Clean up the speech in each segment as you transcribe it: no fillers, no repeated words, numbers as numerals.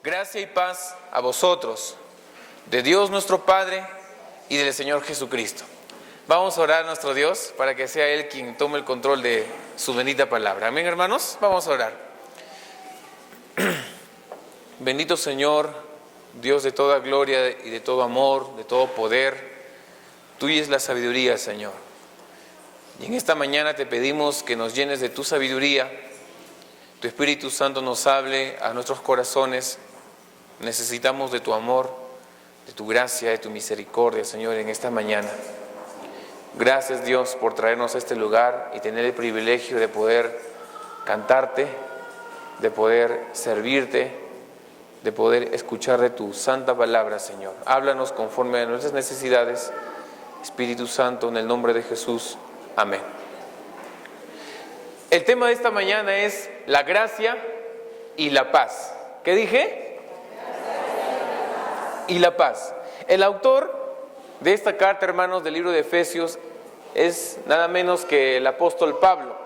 Gracia y paz a vosotros, de Dios nuestro Padre y del Señor Jesucristo. Vamos a orar a nuestro Dios para que sea Él quien tome el control de su bendita palabra. Amén, hermanos. Vamos a orar. Bendito Señor, Dios de toda gloria y de todo amor, de todo poder, tuya es la sabiduría, Señor. Y en esta mañana te pedimos que nos llenes de tu sabiduría, tu Espíritu Santo nos hable a nuestros corazones. Necesitamos de tu amor, de tu gracia, de tu misericordia, Señor, en esta mañana. Gracias, Dios, por traernos a este lugar y tener el privilegio de poder cantarte, de poder servirte, de poder escuchar de tu santa palabra, Señor. Háblanos conforme a nuestras necesidades, Espíritu Santo, en el nombre de Jesús. Amén. El tema de esta mañana es la gracia y la paz. ¿Qué dije? Y la paz. El autor de esta carta, hermanos, del libro de Efesios es nada menos que el apóstol Pablo.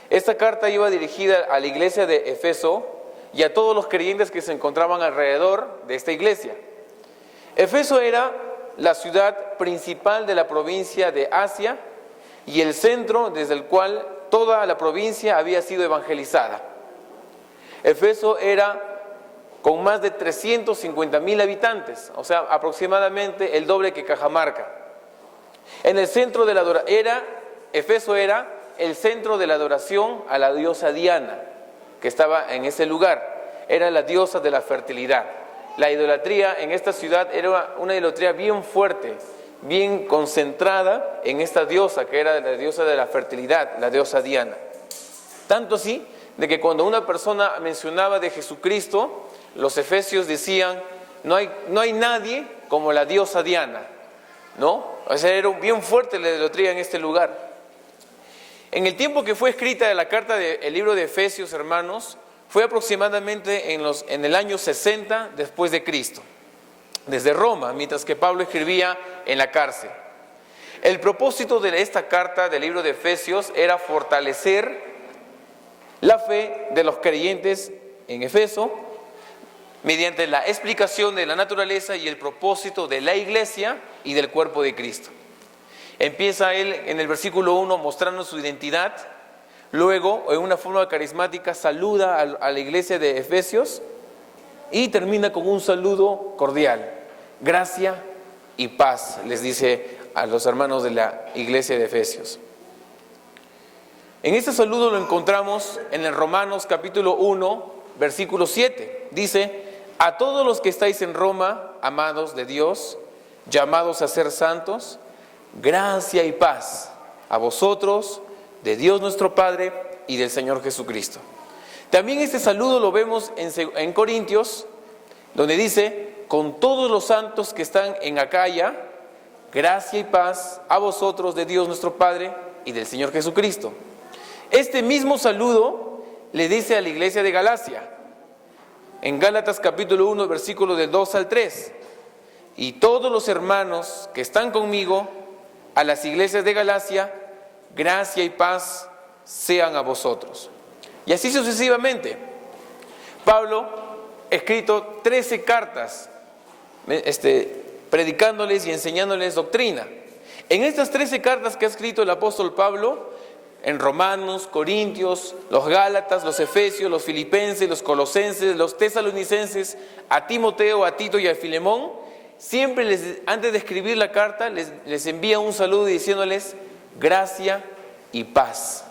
Esta carta iba dirigida a la iglesia de Efeso y a todos los creyentes que se encontraban alrededor de esta iglesia. Efeso era la ciudad principal de la provincia de Asia y el centro desde el cual toda la provincia había sido evangelizada. Efeso era con más de 350,000 habitantes, o sea, aproximadamente el doble que Cajamarca. En el centro de la Efeso era el centro de la adoración a la diosa Diana, que estaba en ese lugar. Era la diosa de la fertilidad. La idolatría en esta ciudad era una idolatría bien fuerte, bien concentrada en esta diosa, que era la diosa de la fertilidad, la diosa Diana. Tanto así, de que cuando una persona mencionaba de Jesucristo, los efesios decían, no hay nadie como la diosa Diana, ¿no? O sea, era bien fuerte la idolatría en este lugar. En el tiempo que fue escrita la carta del libro de Efesios, hermanos, fue aproximadamente en el año 60 después de Cristo, desde Roma, mientras que Pablo escribía en la cárcel. El propósito de esta carta del libro de Efesios era fortalecer la fe de los creyentes en Efeso, mediante la explicación de la naturaleza y el propósito de la iglesia y del cuerpo de Cristo. Empieza él en el versículo 1 mostrando su identidad, luego en una forma carismática saluda a la iglesia de Efesios y termina con un saludo cordial. Gracia y paz, les dice a los hermanos de la iglesia de Efesios. En este saludo lo encontramos en el Romanos capítulo 1, versículo 7. Dice: a todos los que estáis en Roma, amados de Dios, llamados a ser santos, gracia y paz a vosotros, de Dios nuestro Padre y del Señor Jesucristo. También este saludo lo vemos en Corintios, donde dice: con todos los santos que están en Acaya, gracia y paz a vosotros, de Dios nuestro Padre y del Señor Jesucristo. Este mismo saludo le dice a la iglesia de Galacia, en Gálatas capítulo 1, versículo del 2 al 3. Y todos los hermanos que están conmigo, a las iglesias de Galacia, gracia y paz sean a vosotros. Y así sucesivamente. Pablo ha escrito 13 cartas, predicándoles y enseñándoles doctrina. En estas 13 cartas que ha escrito el apóstol Pablo, en Romanos, Corintios, los Gálatas, los Efesios, los Filipenses, los Colosenses, los Tesalonicenses, a Timoteo, a Tito y a Filemón, siempre antes de escribir la carta les envía un saludo diciéndoles gracia y paz.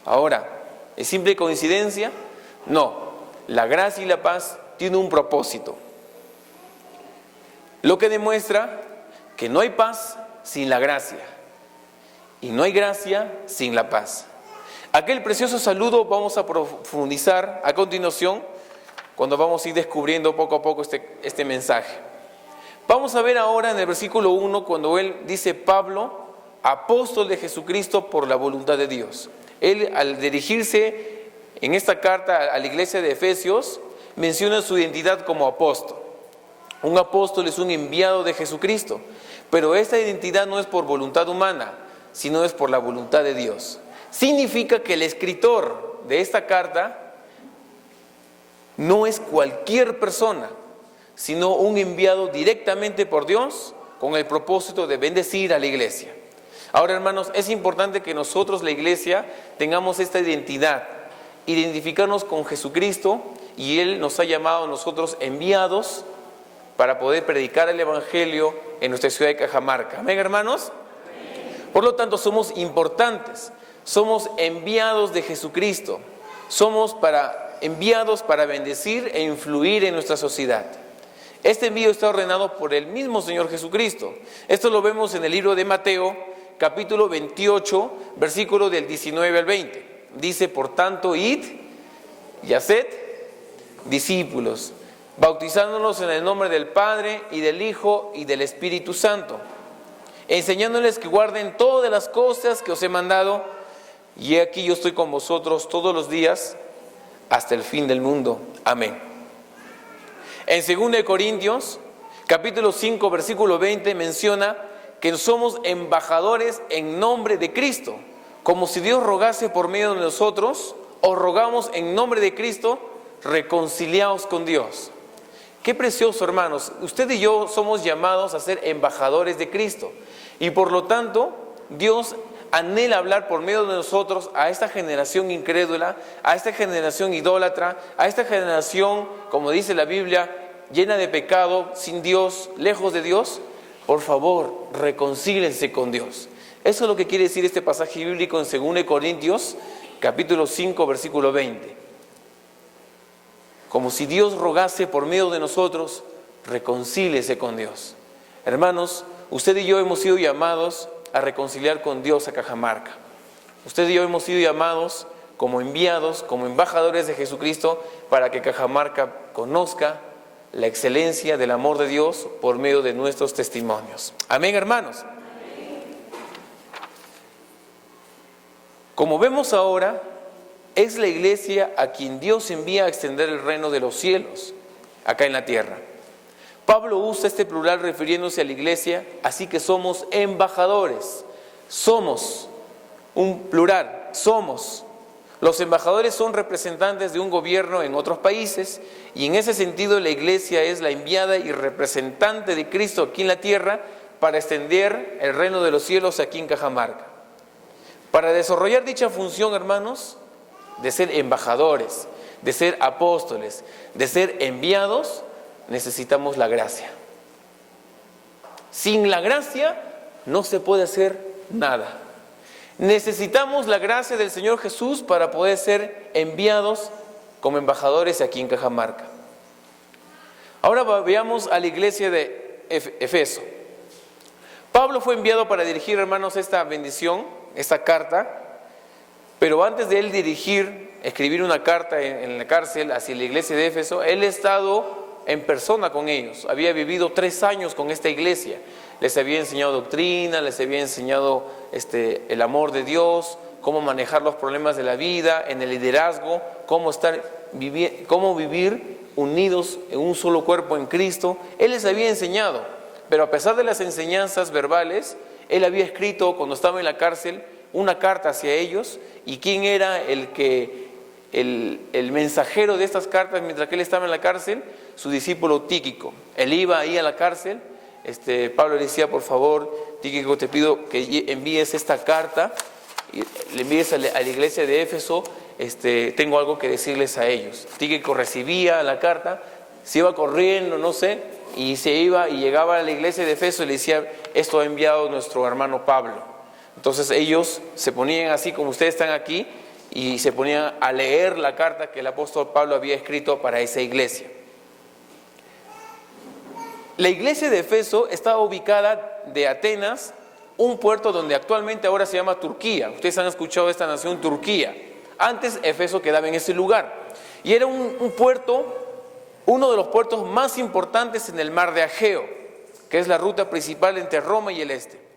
Ahora, ¿es simple coincidencia? No, la gracia y la paz tienen un propósito, lo que demuestra que no hay paz sin la gracia. Y no hay gracia sin la paz. Aquel precioso saludo vamos a profundizar a continuación cuando vamos a ir descubriendo poco a poco este mensaje. Vamos a ver ahora en el versículo 1 cuando él dice: Pablo, apóstol de Jesucristo por la voluntad de Dios. Él, al dirigirse en esta carta a la iglesia de Efesios, menciona su identidad como apóstol. Un apóstol es un enviado de Jesucristo, pero esta identidad no es por voluntad humana, sino es por la voluntad de Dios. Significa que el escritor de esta carta no es cualquier persona, sino un enviado directamente por Dios con el propósito de bendecir a la iglesia. Ahora, hermanos, es importante que nosotros, la iglesia, tengamos esta identidad, identificarnos con Jesucristo, y Él nos ha llamado a nosotros enviados para poder predicar el Evangelio en nuestra ciudad de Cajamarca. ¿Amén, hermanos? Por lo tanto, somos importantes, somos enviados de Jesucristo, somos enviados para bendecir e influir en nuestra sociedad. Este envío está ordenado por el mismo Señor Jesucristo. Esto lo vemos en el libro de Mateo, capítulo 28, versículo del 19 al 20. Dice: por tanto, id y haced discípulos, bautizándolos en el nombre del Padre y del Hijo y del Espíritu Santo, enseñándoles que guarden todas las cosas que os he mandado, y he aquí yo estoy con vosotros todos los días hasta el fin del mundo. Amén. En 2 Corintios, capítulo 5, versículo 20, menciona que somos embajadores en nombre de Cristo, como si Dios rogase por medio de nosotros. Os rogamos en nombre de Cristo, reconciliaos con Dios. Qué precioso, hermanos. Usted y yo somos llamados a ser embajadores de Cristo, y por lo tanto Dios anhela hablar por medio de nosotros a esta generación incrédula, a esta generación idólatra, a esta generación, como dice la Biblia, llena de pecado, sin Dios, lejos de Dios. Por favor, reconcílense con Dios. Eso es lo que quiere decir este pasaje bíblico en 2 Corintios, capítulo 5, versículo 20. Como si Dios rogase por medio de nosotros, reconcíliese con Dios. Hermanos, usted y yo hemos sido llamados a reconciliar con Dios a Cajamarca. Usted y yo hemos sido llamados como enviados, como embajadores de Jesucristo, para que Cajamarca conozca la excelencia del amor de Dios por medio de nuestros testimonios. Amén, hermanos. Como vemos ahora, es la iglesia a quien Dios envía a extender el reino de los cielos acá en la tierra. Pablo usa este plural refiriéndose a la iglesia, así que somos embajadores. Somos un plural, somos. Los embajadores son representantes de un gobierno en otros países, y en ese sentido la iglesia es la enviada y representante de Cristo aquí en la tierra para extender el reino de los cielos aquí en Cajamarca. Para desarrollar dicha función, hermanos, de ser embajadores, de ser apóstoles, de ser enviados, necesitamos la gracia. Sin la gracia no se puede hacer nada. Necesitamos la gracia del Señor Jesús para poder ser enviados como embajadores aquí en Cajamarca. Ahora veamos a la iglesia de Efeso. Pablo fue enviado para dirigir, hermanos, esta bendición, esta carta, pero antes de él escribir una carta en la cárcel hacia la iglesia de Éfeso, él ha estado en persona con ellos. Había vivido 3 años con esta iglesia. Les había enseñado doctrina, les había enseñado el amor de Dios, cómo manejar los problemas de la vida, en el liderazgo, cómo vivir unidos en un solo cuerpo en Cristo. Él les había enseñado, pero a pesar de las enseñanzas verbales, él había escrito cuando estaba en la cárcel una carta hacia ellos. ¿Y quién era el mensajero de estas cartas mientras que él estaba en la cárcel? Su discípulo Tíquico. Él iba ahí a la cárcel. Pablo le decía: por favor, Tíquico, te pido que envíes esta carta y le envíes a la iglesia de Éfeso. Tengo algo que decirles a ellos. Tíquico recibía la carta, se iba corriendo, no sé, y se iba y llegaba a la iglesia de Éfeso y le decía: esto ha enviado nuestro hermano Pablo. Entonces ellos se ponían así como ustedes están aquí y se ponían a leer la carta que el apóstol Pablo había escrito para esa iglesia. La iglesia de Éfeso estaba ubicada de Atenas, un puerto donde actualmente ahora se llama Turquía. Ustedes han escuchado de esta nación, Turquía. Antes Éfeso quedaba en ese lugar y era un puerto, uno de los puertos más importantes en el mar de Egeo, que es la ruta principal entre Roma y el este.